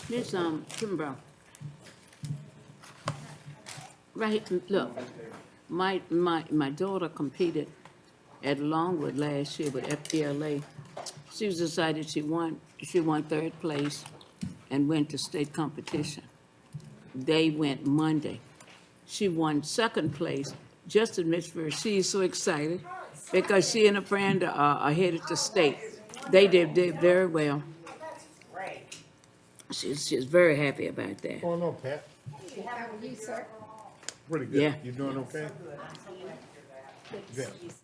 This, Kimbrough, right, look, my daughter competed at Longwood last year with FBLA. She was decided she won third place and went to state competition. They went Monday. She won second place just in Mitchell. She's so excited because she and a friend are headed to state. They did very well. Great. She's very happy about that. What's going on, Pat? How are you, sir? Pretty good. Yeah. You doing okay? Good to Good. see you, sir.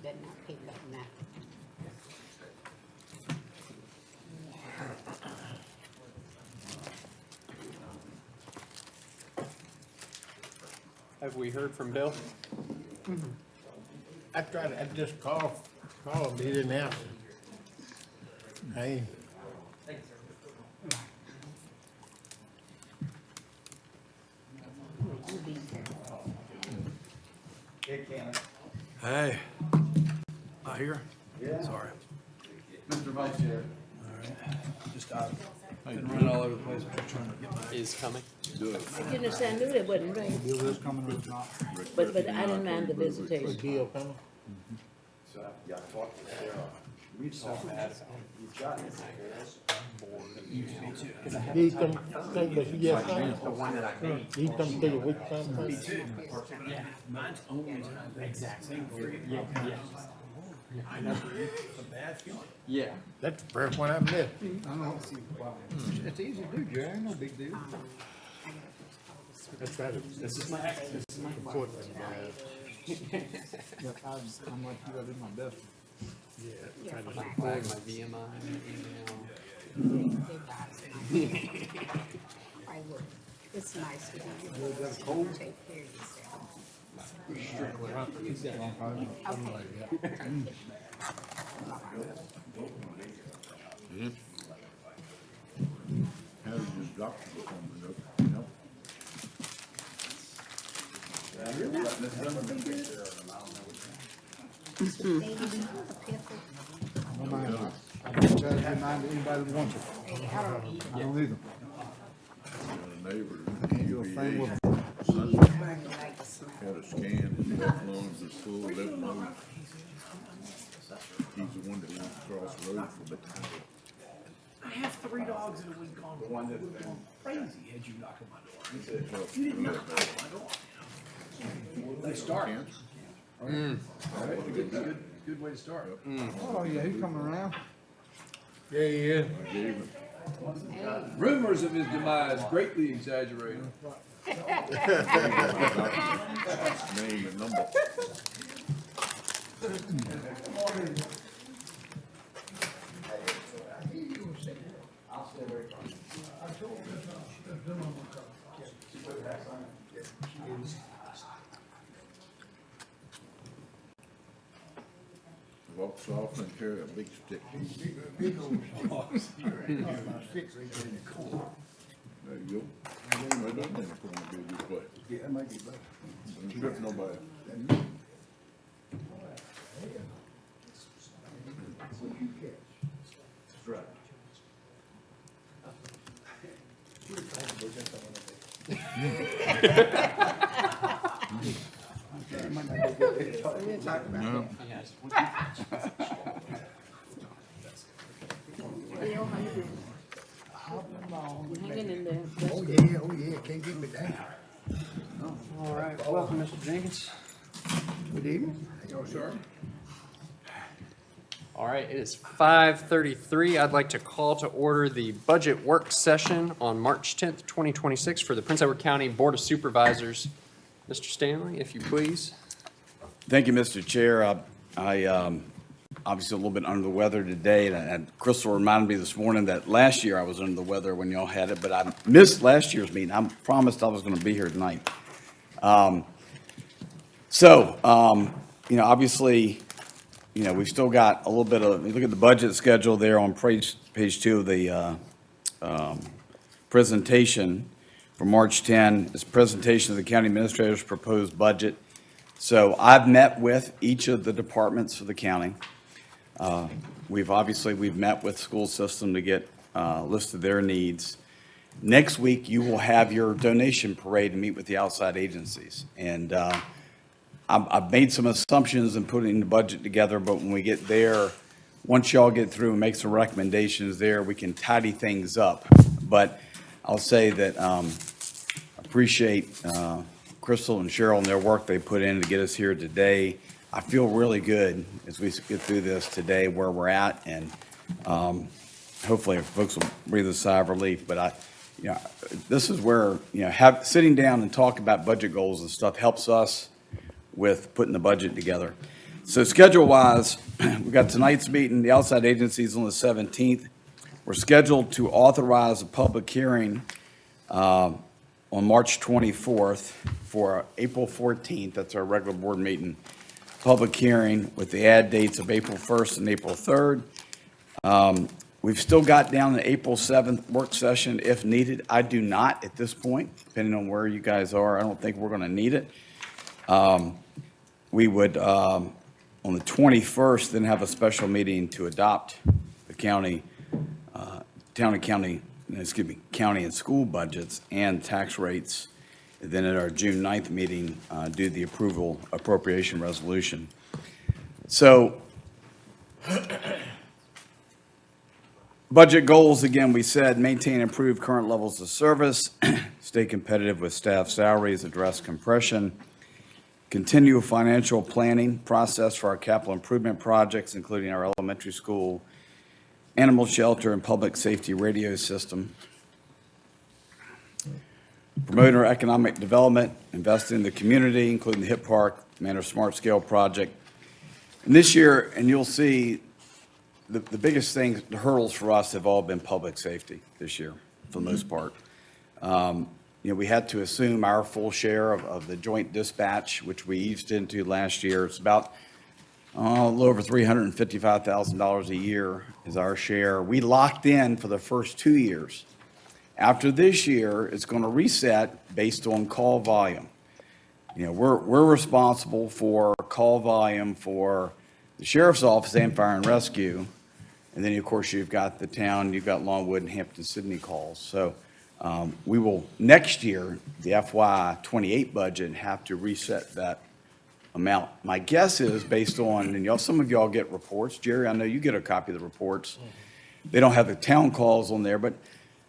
better not pick up now. Have we heard from Bill? I just called him, he didn't answer. Hey, Hey, not here? Yeah. Sorry. Mr. Vice Chair. All right. Just been running all over the place, but trying to get my. Is coming. Goodness, I knew that wasn't right, Bill is coming or it's not. but I didn't mind the visitation. Bill coming? He come, but he just coming. He come to the week sometime. Mine's always the exact same. Yeah. A bad feeling. Yeah. That's the first one I've missed. I know. It's easy to do, Jerry, no big deal. That's right. This is my Important. I'm like you, I did my best. Yeah. try to- Flag my VMI email. I would. It's nice to you. Take care of yourself. Okay. How did your doctor appointment go, you know? No mind. I don't try to be mine to anybody that wants it. I don't either. A neighbor, You're a friend with had a scan, his health lungs was full, lymph nodes. He's the one that went across the road for the time. I have 3 dogs in a week on. The one that's been crazy had you knock on my door. You didn't knock on my door. They start. Good way to start. Oh, yeah, he's coming around. Yeah, he is. I gave him, Rumors of his demise greatly exaggerated. name and number. Walks off and carry a big stick. Big old about 6 inches in the corner. There you go. I don't think it's gonna be a good play. Yeah, that might be better. Don't trip nobody. What you catch. That's right. Hanging in there. Oh, yeah, can't get me down. All right, welcome, Mr. Jenkins. Good evening. Yo, sir. All right, it is 5:33. I'd like to call to order the budget work session on March 10th, 2026 for the Prince Edward County Board of Supervisors. Mr. Stanley, if you please. Thank you, Mr. Chair. I obviously a little bit under the weather today, and Crystal reminded me this morning that last year I was under the weather when y'all had it, but I missed last year's meeting. I promised I was going to be here tonight. Obviously, we've still got a little bit of, you look at the budget schedule there on page 2 of the presentation for March 10, it's a presentation of the county administrator's proposed budget. So I've met with each of the departments for the county. We've met with school system to get listed their needs. Next week, you will have your donation parade and meet with the outside agencies. And I've made some assumptions in putting the budget together, but when we get there, once y'all get through and make some recommendations there, we can tidy things up. But I'll say that appreciate Crystal and Cheryl and their work they put in to get us here today. I feel really good as we get through this today where we're at, and hopefully folks will breathe a sigh of relief. But this is where sitting down and talking about budget goals and stuff helps us with putting the budget together. So schedule-wise, we got tonight's meeting, the outside agencies on the 17th. We're scheduled to authorize a public hearing on March 24th for April 14th. That's our regular board meeting. Public hearing with the add dates of April 1st and April 3rd. We've still got down the April 7th work session if needed. I do not at this point, depending on where you guys are. I don't think we're going to need it. We would, on the 21st, then have a special meeting to adopt the county and school budgets and tax rates. And then at our June 9th meeting, do the approval appropriation resolution. So budget goals, again, we said maintain and improve current levels of service, stay competitive with staff salaries, address compression, continue financial planning process for our capital improvement projects, including our elementary school, animal shelter, and public safety radio system. Promote our economic development, invest in the community, including the Hip Park, Manor Smart Scale project. And this year, and you'll see, the biggest things, the hurdles for us have all been public safety this year, for the most part. We had to assume our full share of the joint dispatch, which we eased into last year. It's about a little over $355,000 a year is our share. We locked in for the first 2 years. After this year, it's going to reset based on call volume. We're responsible for call volume for the sheriff's office and fire and rescue. And then, of course, you've got the town, you've got Longwood and Hampton-Sydney calls. So we will, next year, the FY '28 budget, have to reset that amount. My guess is based on, and some of y'all get reports. Jerry, I know you get a copy of the reports. They don't have the town calls on there, but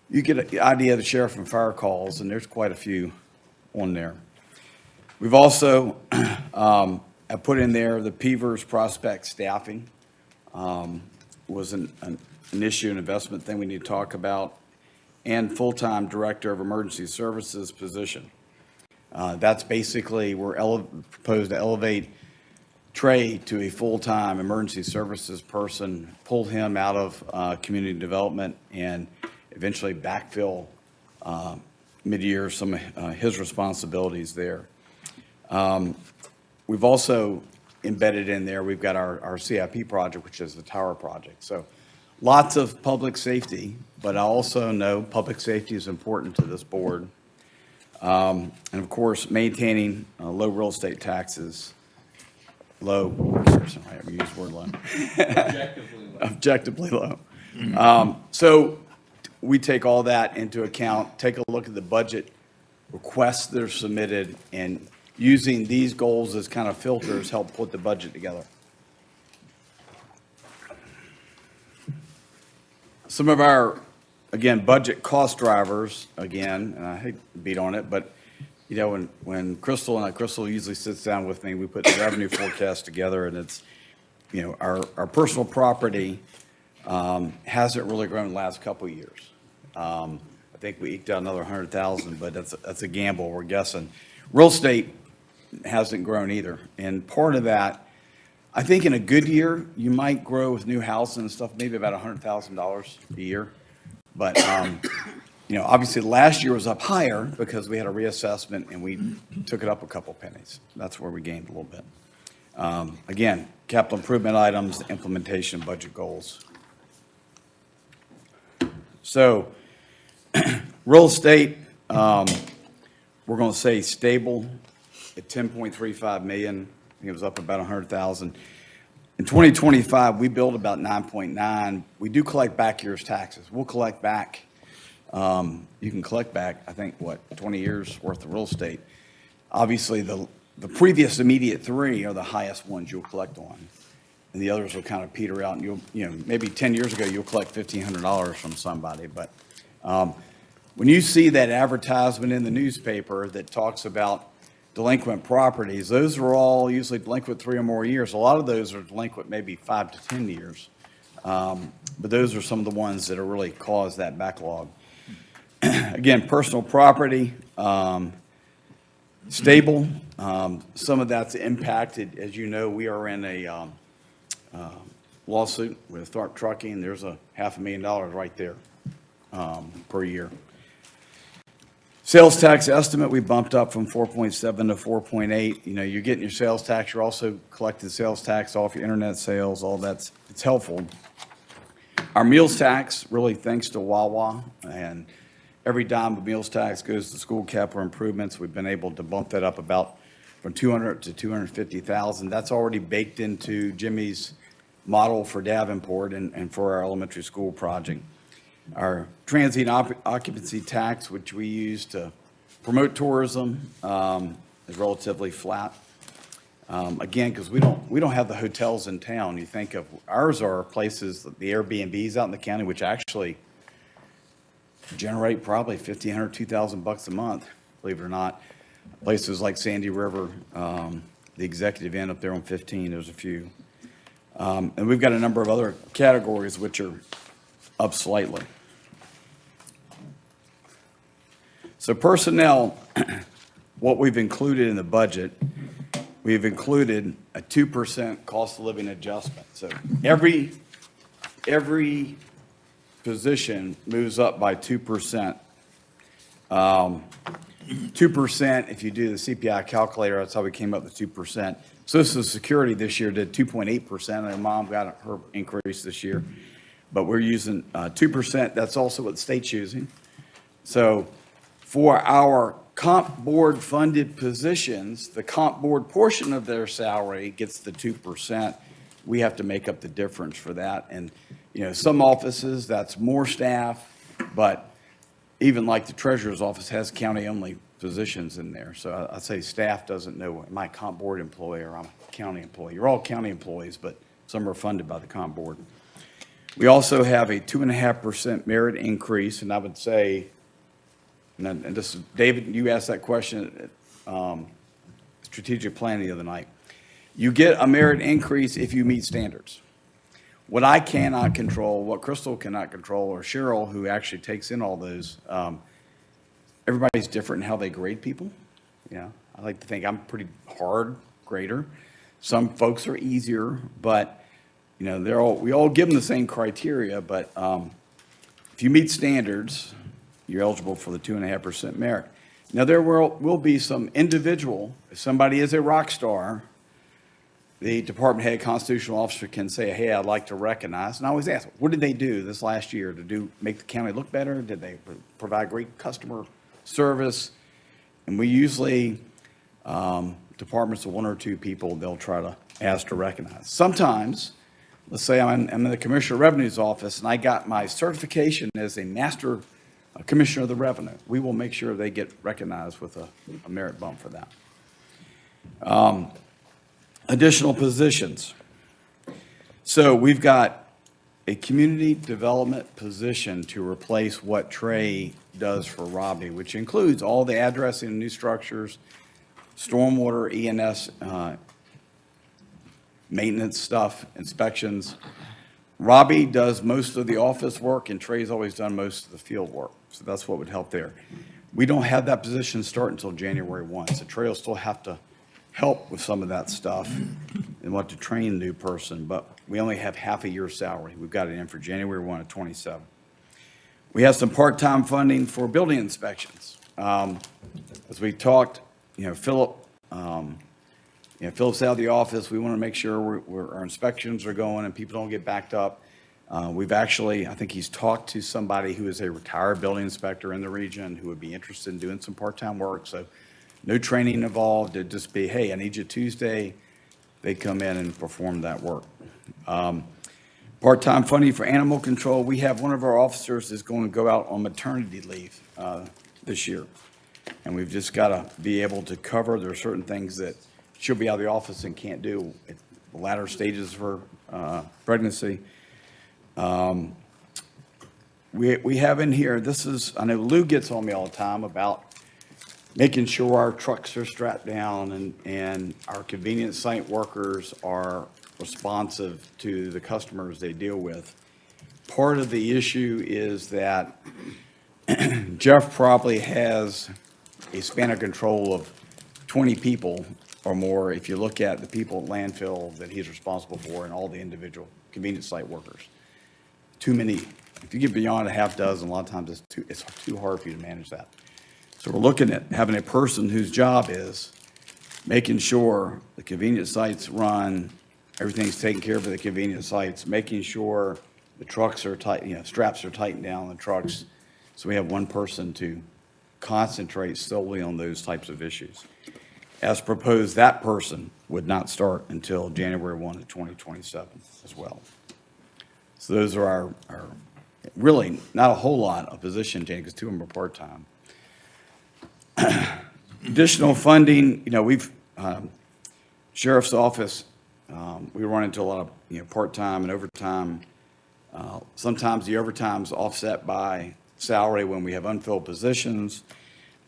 you get an idea of the sheriff and fire calls, and there's quite a few on there. We've also have put in there the Peavers prospect staffing was an issue, an investment thing we need to talk about, and full-time director of emergency services position. That's basically, we're proposed to elevate Trey to a full-time emergency services person, pull him out of community development, and eventually backfill mid-year some of his responsibilities there. We've also embedded in there, we've got our CIP project, which is the tower project. So lots of public safety, but I also know public safety is important to this board. And of course, maintaining low real estate taxes, low, I use the word low. Objectively low. So we take all that into account, take a look at the budget requests that are submitted, and using these goals as kind of filters help put the budget together. Some of our, again, budget cost drivers, again, and I hate to beat on it, but when Crystal usually sits down with me, we put the revenue forecast together, and it's, our personal property hasn't really grown the last couple of years. I think we eked out another 100,000, but that's a gamble, we're guessing. Real estate hasn't grown either, and part of that, I think in a good year, you might grow with new houses and stuff, maybe about $100,000 a year. But, obviously last year was up higher because we had a reassessment and we took it up a couple pennies. That's where we gained a little bit. Again, capital improvement items, implementation, budget goals. So, real estate, we're going to say stable at 10.35 million. I think it was up about 100,000. In 2025, we billed about 9.9. We do collect back year's taxes. We'll collect back, you can collect back, I think, 20 years worth of real estate. Obviously, the previous immediate 3 are the highest ones you'll collect on. And the others will kind of peter out, and maybe 10 years ago, you'll collect $1,500 from somebody. But when you see that advertisement in the newspaper that talks about delinquent properties, those are all usually delinquent 3 or more years. A lot of those are delinquent maybe 5 to 10 years. But those are some of the ones that are really caused that backlog. Again, personal property, stable. Some of that's impacted, as you know, we are in a lawsuit with Tharp Trucking. There's a $500,000 right there per year. Sales tax estimate, we bumped up from 4.7 to 4.8. You know, you're getting your sales tax, you're also collecting sales tax off your internet sales, all that's, it's helpful. Our meals tax, really thanks to Wawa, and every dime of meals tax goes to school capital improvements. We've been able to bump that up about from 200 to 250,000. That's already baked into Jimmy's model for Davenport and for our elementary school project. Our transient occupancy tax, which we use to promote tourism, is relatively flat. Again, because we don't have the hotels in town. You think of, ours are places, the Airbnbs out in the county, which actually generate probably $1,500, $2,000 a month, believe it or not. Places like Sandy River, the Executive Inn up there on 15, there's a few. And we've got a number of other categories which are up slightly. So personnel, what we've included in the budget, we've included a 2% cost of living adjustment. So every position moves up by 2%. 2%, if you do the CPI calculator, that's how we came up with 2%. Social Security this year did 2.8%, and Mom got her increase this year. But we're using 2%. That's also what the state's using. So for our comp board funded positions, the comp board portion of their salary gets the 2%. We have to make up the difference for that. And, you know, some offices, that's more staff, but even like the treasurer's office has county-only positions in there. So I say staff doesn't know, am I a comp board employee or I'm a county employee? You're all county employees, but some are funded by the comp board. We also have a 2.5% merit increase, and I would say, and this is, David, you asked that question at strategic planning the other night. You get a merit increase if you meet standards. What I cannot control, what Crystal cannot control, or Cheryl, who actually takes in all those, everybody's different in how they grade people. Yeah, I like to think I'm a pretty hard grader. Some folks are easier, but you know, we all give them the same criteria, but if you meet standards, you're eligible for the 2.5% merit. Now, there will be some individual, if somebody is a rock star, the department head constitutional officer can say, hey, I'd like to recognize. And I always ask, what did they do this last year to make the county look better? Did they provide great customer service? And we usually, departments of one or two people, they'll try to ask to recognize. Sometimes, let's say I'm in the Commissioner of Revenue's office and I got my certification as a master Commissioner of the Revenue. We will make sure they get recognized with a merit bump for that. Additional positions. So we've got a community development position to replace what Trey does for Robbie, which includes all the addressing and new structures, stormwater, E&S, maintenance stuff, inspections. Robbie does most of the office work, and Trey's always done most of the field work. So that's what would help there. We don't have that position start until January 1, so Trey will still have to help with some of that stuff and what to train a new person, but we only have half a year's salary. We've got it in for January 1 of 27. We have some part-time funding for building inspections. As we talked, Philip's out of the office. We want to make sure our inspections are going and people don't get backed up. We've actually, I think he's talked to somebody who is a retired building inspector in the region who would be interested in doing some part-time work. So no training involved. It'd just be, hey, I need you Tuesday. They come in and perform that work. Part-time funding for animal control. We have one of our officers is going to go out on maternity leave this year. And we've just got to be able to cover. There are certain things that she'll be out of the office and can't do at the latter stages of her pregnancy. We have in here, I know Lou gets on me all the time about making sure our trucks are strapped down and our convenience site workers are responsive to the customers they deal with. Part of the issue is that Jeff probably has a span of control of 20 people or more if you look at the people at landfill that he's responsible for and all the individual convenience site workers. Too many. If you get beyond a half dozen, a lot of times it's too hard for you to manage that. So we're looking at having a person whose job is making sure the convenience sites run, everything's taken care of at the convenience sites, making sure the trucks are tight, straps are tightened down on the trucks. So we have one person to concentrate solely on those types of issues. As proposed, that person would not start until January 1 of 2027 as well. So those are our really not a whole lot of position change because two of them are part-time. Additional funding, we've, Sheriff's Office, we run into a lot of, part-time and overtime. Sometimes the overtime's offset by salary when we have unfilled positions.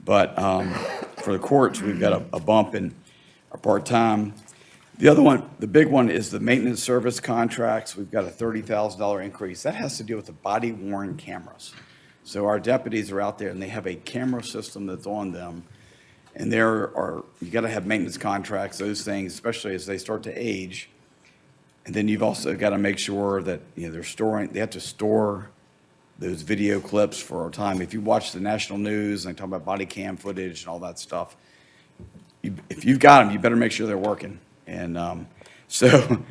But for the courts, we've got a bump in our part-time. The other one, the big one, is the maintenance service contracts. We've got a $30,000 increase. That has to do with the body-worn cameras. So our deputies are out there, and they have a camera system that's on them. And you got to have maintenance contracts, those things, especially as they start to age. And then you've also got to make sure that, they have to store those video clips for our time. If you watch the national news and they talk about body cam footage and all that stuff, if you've got them, you better make sure they're working. And so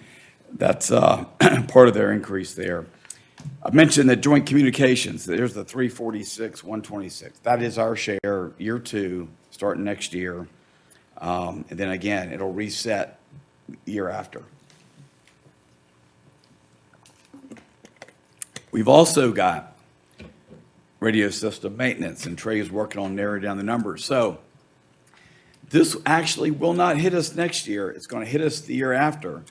that's part of their increase there. I mentioned that joint communications, there's the 346, 126. That is our share, year 2, starting next year. And then again, it'll reset year after. We've also got radio system maintenance, and Trey is working on narrowing down the numbers. So this actually will not hit us next year. It's going to hit us the year after.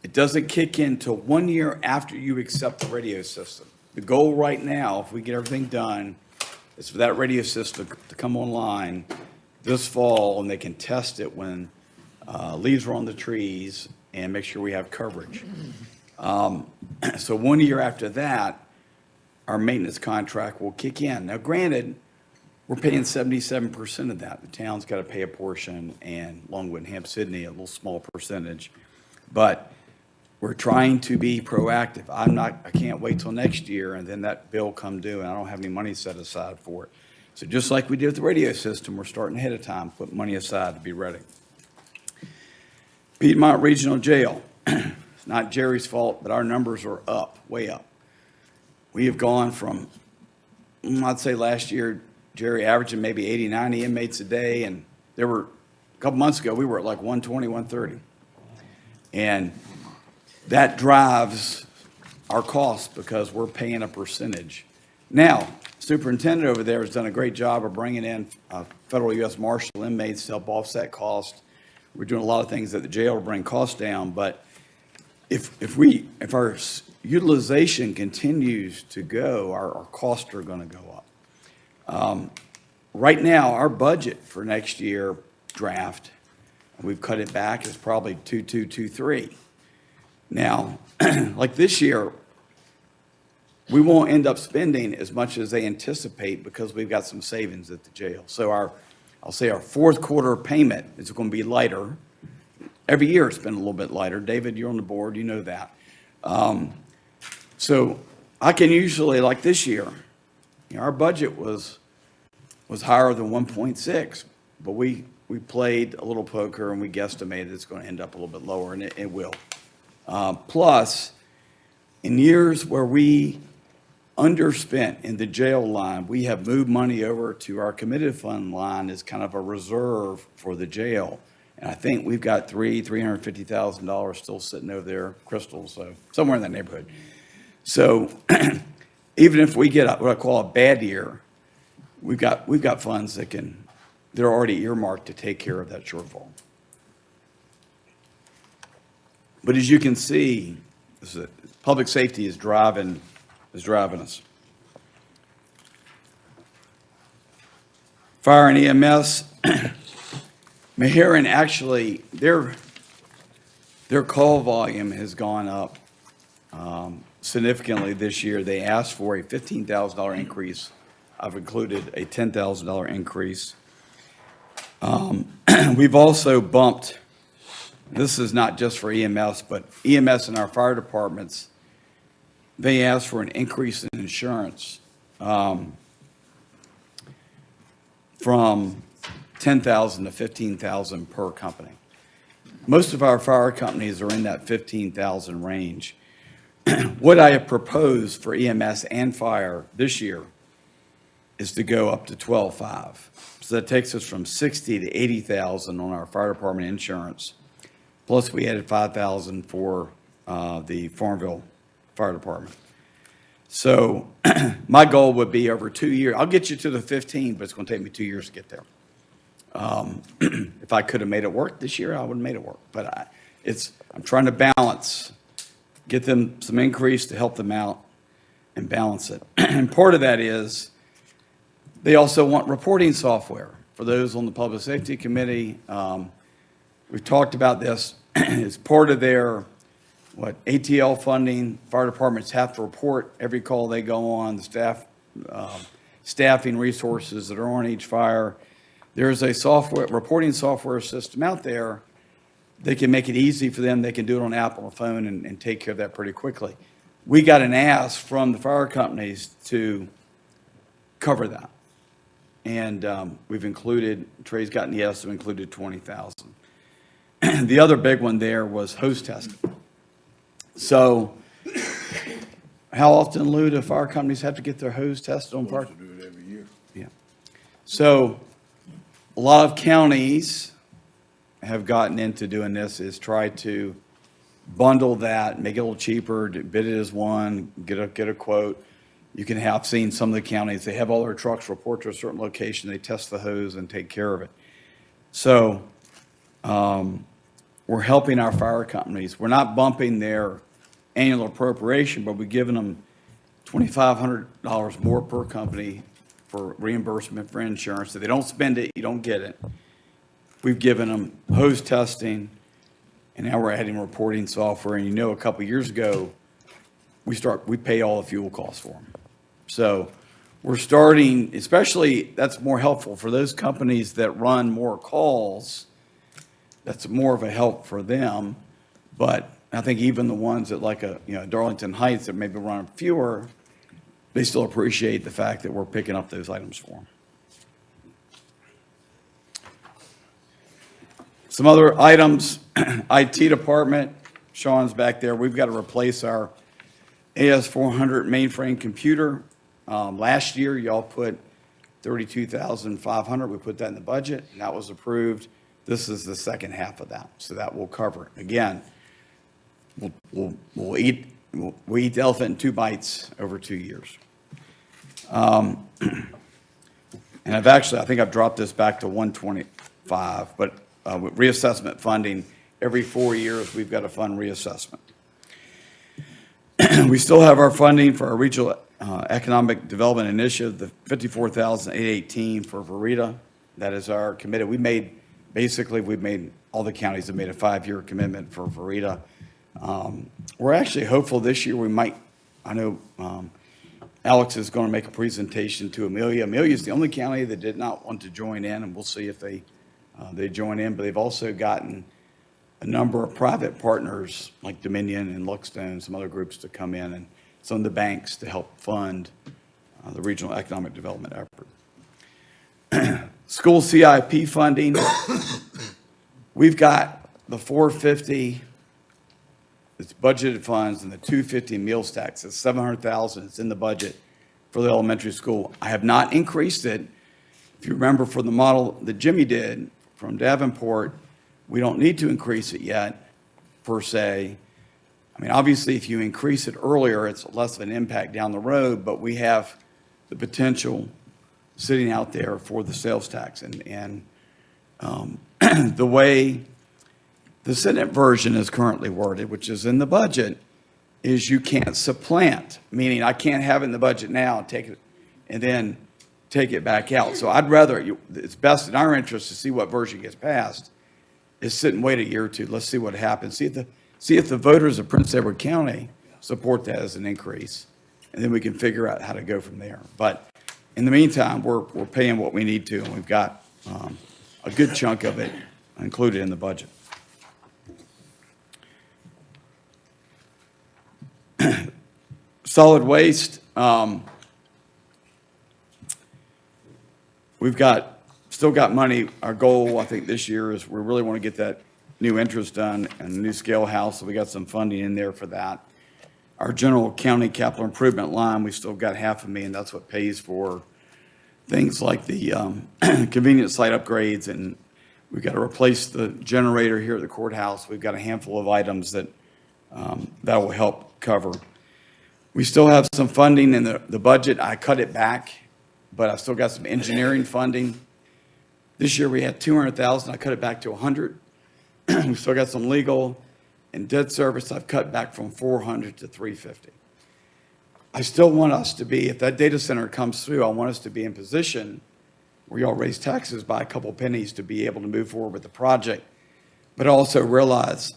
It doesn't kick in till 1 year after you accept the radio system. The goal right now, if we get everything done, is for that radio system to come online this fall, and they can test it when leaves are on the trees and make sure we have coverage. So 1 year after that, our maintenance contract will kick in. Now, granted, we're paying 77% of that. The town's got to pay a portion, and Longwood and Hamp Sydney a little small percentage. But we're trying to be proactive. I can't wait till next year, and then that bill come due, and I don't have any money set aside for it. So just like we did with the radio system, we're starting ahead of time, put money aside to be ready. Piedmont Regional Jail. It's not Jerry's fault, but our numbers are up, way up. We have gone from, I'd say last year, Jerry averaging maybe 80, 90 inmates a day, and there were, a couple months ago, we were at like 120, 130. And that drives our costs because we're paying a percentage. Now, superintendent over there has done a great job of bringing in federal U.S. Marshal inmates to help offset costs. We're doing a lot of things at the jail to bring costs down, but if our utilization continues to go, our costs are going to go up. Right now, our budget for next year draft, we've cut it back, is probably 2.223. Now, like this year, we won't end up spending as much as they anticipate because we've got some savings at the jail. So I'll say our fourth quarter payment is going to be lighter. Every year it's been a little bit lighter. David, you're on the board, you know that. So I can usually, like this year, our budget was higher than 1.6, but we played a little poker and we guesstimated it's going to end up a little bit lower, and it will. Plus, in years where we underspent in the jail line, we have moved money over to our committed fund line as kind of a reserve for the jail. And I think we've got $350,000 still sitting over there, Crystal, so somewhere in that neighborhood. So even if we get what I call a bad year, we've got funds they're already earmarked to take care of that shortfall. But as you can see, public safety is driving us. Fire and EMS, Mehuron actually, their call volume has gone up significantly this year. They asked for a $15,000 increase. I've included a $10,000 increase. We've also bumped, this is not just for EMS, but EMS and our fire departments, they asked for an increase in insurance from 10,000 to 15,000 per company. Most of our fire companies are in that 15,000 range. What I have proposed for EMS and fire this year is to go up to 12.5. So that takes us from 60 to 80,000 on our fire department insurance. Plus we added 5,000 for the Farmville Fire Department. So my goal would be over 2 years. I'll get you to the 15, but it's going to take me 2 years to get there. If I could have made it work this year, I would have made it work. But I'm trying to balance, get them some increase to help them out and balance it. And part of that is they also want reporting software. For those on the Public Safety Committee, we've talked about this. It's part of their, ATL funding. Fire departments have to report every call they go on, the staffing resources that are on each fire. There's a reporting software system out there. They can make it easy for them. They can do it on Apple or phone and take care of that pretty quickly. We got an ask from the fire companies to cover that. And we've included, Trey's gotten yes, we've included 20,000. The other big one there was hose testing. So how often, Lou, do fire companies have to get their hose tested on fire? Supposed to do it every year. Yeah. So a lot of counties have gotten into doing this, is try to bundle that, make it a little cheaper, bid it as one, get a quote. You can have seen some of the counties, they have all their trucks report to a certain location, they test the hose and take care of it. So we're helping our fire companies. We're not bumping their annual appropriation, but we're giving them $2,500 more per company for reimbursement for insurance. If they don't spend it, you don't get it. We've given them hose testing, and now we're adding reporting software. And a couple of years ago, we pay all the fuel costs for them. So we're starting, especially that's more helpful for those companies that run more calls. That's more of a help for them. But I think even the ones that like Darlington Heights that maybe run fewer, they still appreciate the fact that we're picking up those items for them. Some other items, IT department, Sean's back there. We've got to replace our AS400 mainframe computer. Last year, y'all put $32,500. We put that in the budget, and that was approved. This is the second half of that, so that will cover it. Again, we'll eat the elephant in 2 bites over 2 years. And I think I've dropped this back to 125, but with reassessment funding, every 4 years, we've got to fund reassessment. We still have our funding for our regional economic development initiative, the $54,818 for Verita. That is our committed. We've made all the counties have made a 5-year commitment for Verita. We're actually hopeful this year I know Alex is going to make a presentation to Amelia. Amelia is the only county that did not want to join in, and we'll see if they join in. But they've also gotten a number of private partners like Dominion and Luckstone, some other groups to come in, and some of the banks to help fund the regional economic development effort. School CIP funding, we've got the $450, it's budgeted funds, and the $250 meal stacks. It's $700,000. It's in the budget for the elementary school. I have not increased it. If you remember from the model that Jimmy did from Davenport, we don't need to increase it yet, per se. I mean, obviously, if you increase it earlier, it's less of an impact down the road, but we have the potential sitting out there for the sales tax. And the way the Senate version is currently worded, which is in the budget, is you can't supplant, meaning I can't have it in the budget now and take it, and then take it back out. So I'd rather, it's best in our interest to see what version gets passed, is sit and wait a year or two. Let's see what happens. See if the voters of Prince Edward County support that as an increase, and then we can figure out how to go from there. But in the meantime, we're paying what we need to, and we've got a good chunk of it included in the budget. Solid waste, still got money. Our goal, I think, this year is we really want to get that new entrance done and the new scale house, so we got some funding in there for that. Our general county capital improvement line, we still got $500,000. That's what pays for things like the convenience site upgrades, and we've got to replace the generator here at the courthouse. We've got a handful of items that that will help cover. We still have some funding in the budget. I cut it back, but I still got some engineering funding. This year we had 200,000. I cut it back to 100. We still got some legal and debt service. I've cut back from 400 to 350. I still want us to be, if that data center comes through, I want us to be in position where y'all raise taxes by a couple pennies to be able to move forward with the project. But also realize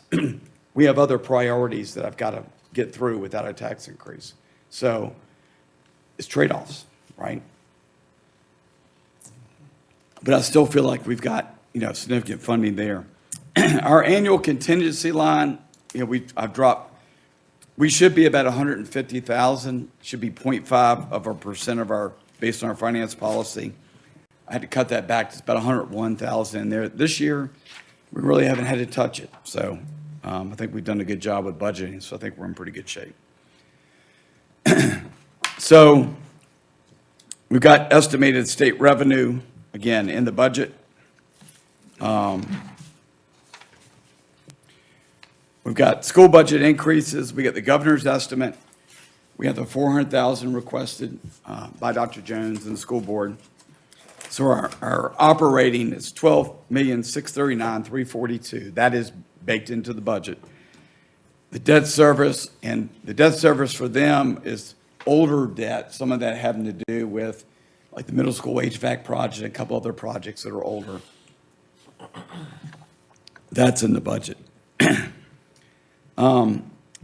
we have other priorities that I've got to get through without a tax increase. So it's trade-offs, right? But I still feel like we've got, significant funding there. Our annual contingency line, I've dropped, we should be about 150,000, should be 0.5% of our, based on our finance policy. I had to cut that back to about 101,000 in there. This year, we really haven't had to touch it. So I think we've done a good job with budgeting, so I think we're in pretty good shape. So we've got estimated state revenue, again, in the budget. We've got school budget increases. We got the governor's estimate. We have the 400,000 requested by Dr. Jones and the school board. So our operating is $12,639,342. That is baked into the budget. The debt service, and the debt service for them is older debt, some of that having to do with like the middle school HVAC project, a couple other projects that are older. That's in the budget.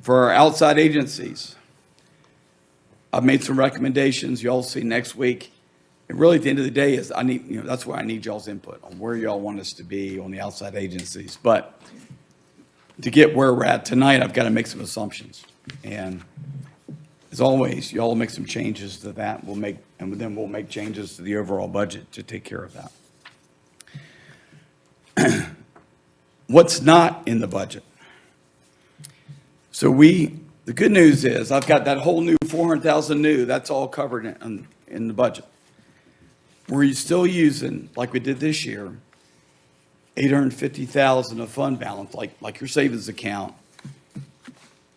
For our outside agencies, I've made some recommendations. Y'all see next week. And really, at the end of the day, is that's where I need y'all's input on where y'all want us to be on the outside agencies. But to get where we're at tonight, I've got to make some assumptions. And as always, y'all make some changes to that. And then we'll make changes to the overall budget to take care of that. What's not in the budget? So the good news is I've got that whole new 400,000 new, that's all covered in the budget. We're still using, like we did this year, 850,000 of fund balance, like your savings account,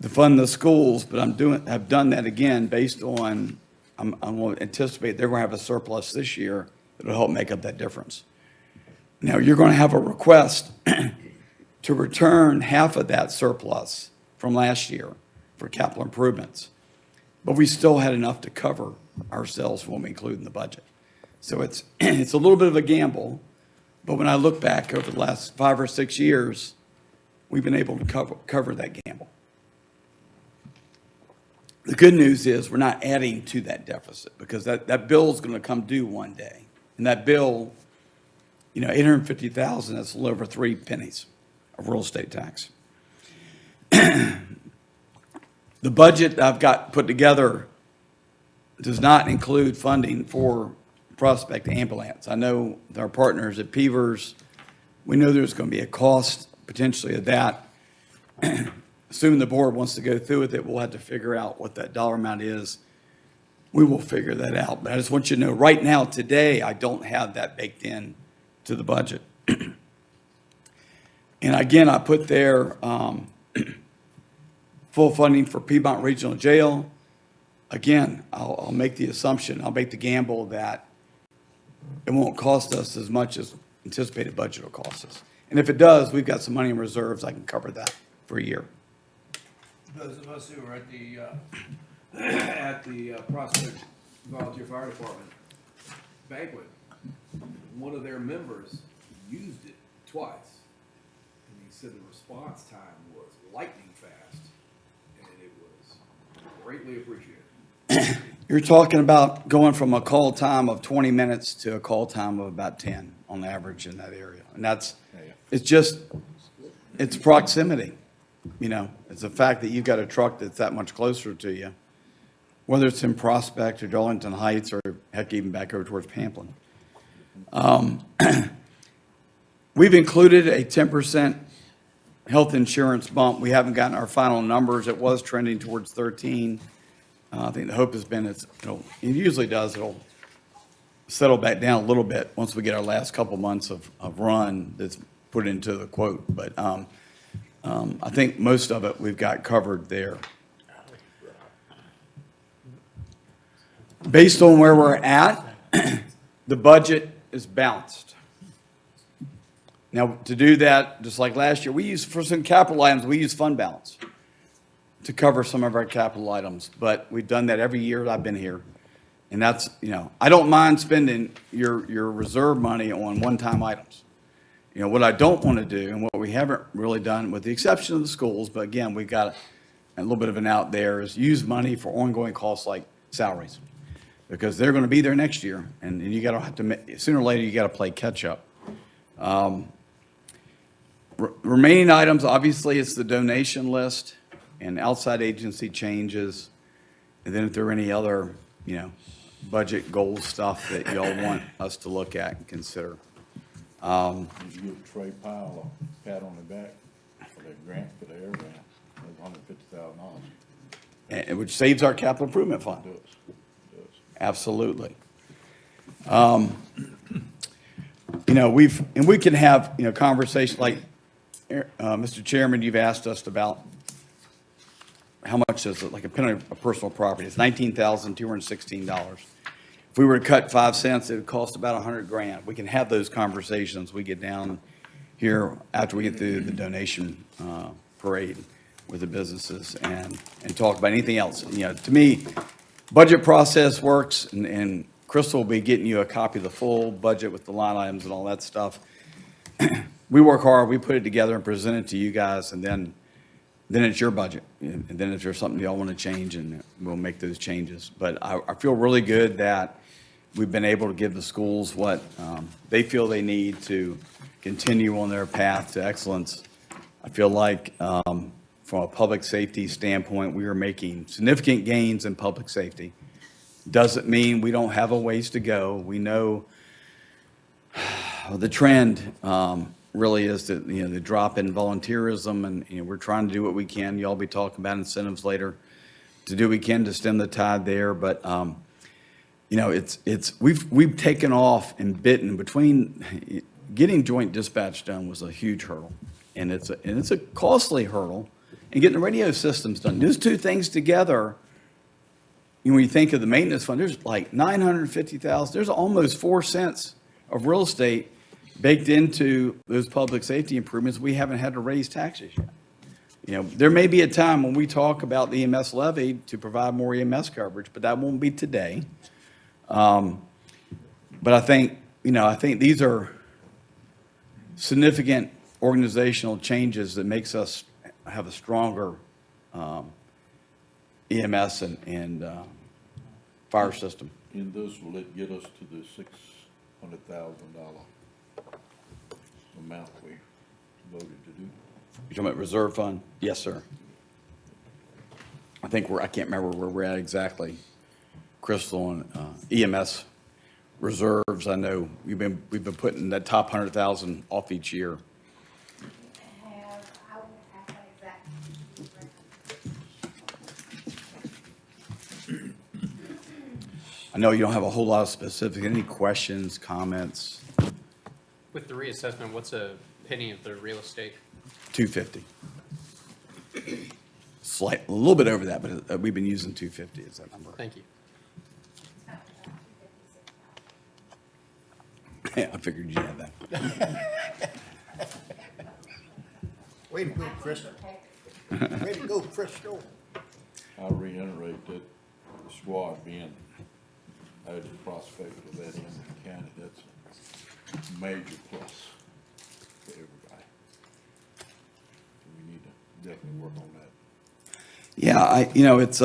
to fund the schools, but I've done that again based on, I'm going to anticipate they're going to have a surplus this year that'll help make up that difference. Now, you're going to have a request to return half of that surplus from last year for capital improvements, but we still had enough to cover ourselves when we include in the budget. So it's a little bit of a gamble, but when I look back over the last 5 or 6 years, we've been able to cover that gamble. The good news is we're not adding to that deficit because that bill is going to come due one day. And that bill, 850,000, that's a little over 3 pennies of real estate tax. The budget that I've got put together does not include funding for Prospect Ambulance. I know our partners at Peavers, we know there's going to be a cost potentially of that. Assuming the board wants to go through with it, we'll have to figure out what that dollar amount is. We will figure that out. But I just want you to know right now, today, I don't have that baked in to the budget. And again, I put there full funding for Piedmont Regional Jail. Again, I'll make the assumption, I'll make the gamble that it won't cost us as much as anticipated budget will cost us. And if it does, we've got some money in reserves. I can cover that for a year. Those of us who were at the Prospect Volunteer Fire Department banquet, one of their members used it twice. And he said the response time was lightning fast, and it was greatly appreciated. You're talking about going from a call time of 20 minutes to a call time of about 10 on average in that area. And it's proximity. You know, it's the fact that you've got a truck that's that much closer to you, whether it's in Prospect or Darlington Heights or heck, even back over towards Pamplin. We've included a 10% health insurance bump. We haven't gotten our final numbers. It was trending towards 13. I think the hope has been it usually does, it'll settle back down a little bit once we get our last couple months of run that's put into the quote. But I think most of it we've got covered there. Based on where we're at, the budget is balanced. Now, to do that, just like last year, for some capital items, we use fund balance to cover some of our capital items. But we've done that every year that I've been here. And that's, I don't mind spending your reserve money on one-time items. What I don't want to do, and what we haven't really done, with the exception of the schools, but again, we've got a little bit of an out there, is use money for ongoing costs like salaries. Because they're going to be there next year, and you got to have to, sooner or later, you got to play catch-up. Remaining items, obviously, it's the donation list and outside agency changes. And then if there are any other, budget goal stuff that y'all want us to look at and consider. You give Trey Powell a pat on the back for that grant, for the air grant, that's $150,000. Which saves our capital improvement fund. It does. Absolutely. We can have, conversations like, Mr. Chairman, you've asked us about how much is it, like a penalty of personal property. It's $19,216. If we were to cut 5 cents, it would cost about $100,000. We can have those conversations. We get down here after we get through the donation parade with the businesses and talk about anything else. To me, budget process works, and Crystal will be getting you a copy of the full budget with the line items and all that stuff. We work hard, we put it together and present it to you guys, and then it's your budget. And then if there's something y'all want to change, and we'll make those changes. But I feel really good that we've been able to give the schools what they feel they need to continue on their path to excellence. I feel like from a public safety standpoint, we are making significant gains in public safety. Doesn't mean we don't have a ways to go. We know the trend really is that, the drop in volunteerism, and, we're trying to do what we can. Y'all be talking about incentives later to do what we can to stem the tide there. But, we've taken off and bitten between getting joint dispatch done was a huge hurdle, and it's a costly hurdle, and getting the radio systems done. Those two things together, when you think of the maintenance fund, there's like $950,000. There's almost 4 cents of real estate baked into those public safety improvements. We haven't had to raise taxes yet. There may be a time when we talk about the EMS levy to provide more EMS coverage, but that won't be today. But I think these are significant organizational changes that makes us have a stronger EMS and fire system. In this, will it get us to the $600,000 amount we voted to do? You're talking about reserve fund? Yes, sir. I can't remember where we're at exactly. Crystal and EMS reserves, I know we've been putting that top 100,000 off each year. I will have that exact. I know you don't have a whole lot of specific. Any questions, comments? With the reassessment, what's a penny of the real estate? $250. A little bit over that, but we've been using $250 as that number. Thank you. Yeah, I figured you had that. Way to go, Crystal. Way to go, Crystal. I reiterate that the squad being out of the prospect of that in the county, that's a major plus for everybody. So we need to definitely work on that. Yeah, it's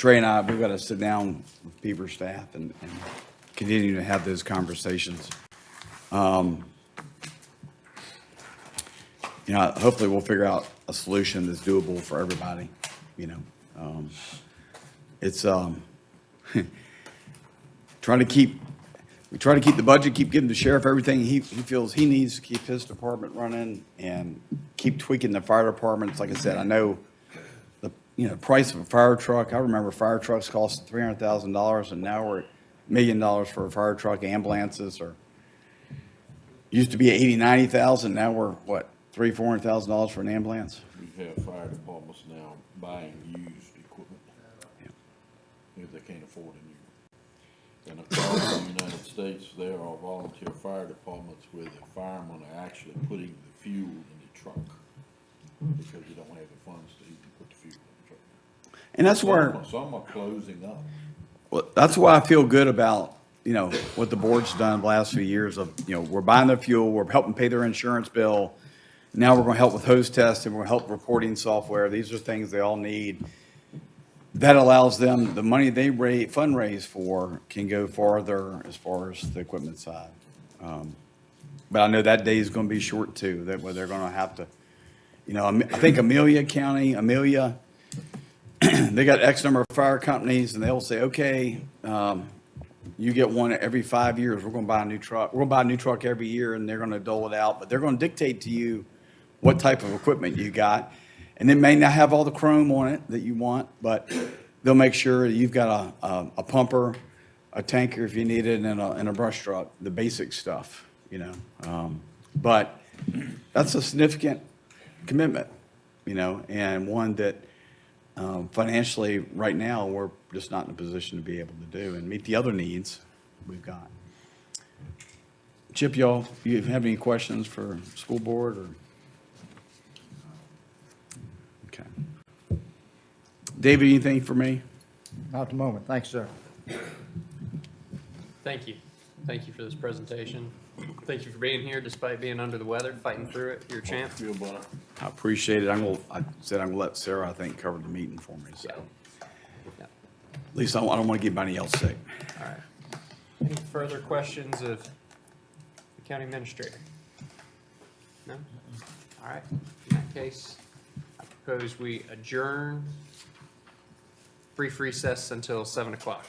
Trey and I, we've got to sit down with Beaver staff and continue to have those conversations. You know, hopefully we'll figure out a solution that's doable for everybody, you know. It's, we try to keep the budget, keep giving the sheriff everything he feels he needs to keep his department running and keep tweaking the fire departments. Like I said, I know the, you know, price of a fire truck, I remember fire trucks cost $300,000 and now we're at $1 million for a fire truck. Ambulances are, used to be 80, 90,000, now we're what, $300,000-$400,000 for an ambulance? We have fire departments now buying used equipment. If they can't afford a new. And across the United States, there are volunteer fire departments where the firemen are actually putting the fuel in the truck because you don't have the funds to even put the fuel in the truck. And that's where, Some are closing up. well, that's why I feel good about, you know, what the board's done the last few years of, you know, we're buying the fuel, we're helping pay their insurance bill. Now we're going to help with hose testing, we're going to help reporting software. These are things they all need. That allows them, the money they fundraise for can go farther as far as the equipment side. But I know that day is going to be short too, that where they're going to have to, you know, I think Amelia County, they got X number of fire companies and they'll say, okay, you get one every 5 years. We're going to buy a new truck. We're going to buy a new truck every year and they're going to dole it out, but they're going to dictate to you what type of equipment you got. And it may not have all the chrome on it that you want, but they'll make sure you've got a pumper, a tanker if you need it, and a brush truck, the basic stuff, you know. But that's a significant commitment, you know, and one that financially right now we're just not in a position to be able to do and meet the other needs we've got. Chip, y'all, you have any questions for school board or? Okay. David, anything for me? Not at the moment. Thanks, sir. Thank you. Thank you for this presentation. Thank you for being here despite being under the weather, fighting through it. You're a champ. Feel better. I appreciate it. I said I'm gonna let Sarah, I think, cover the meeting for me, so. Yeah. At least I don't want to get anybody else sick. All right. Any further questions of the county administrator? No? All right. In that case, I propose we adjourn, brief recess until 7 o'clock.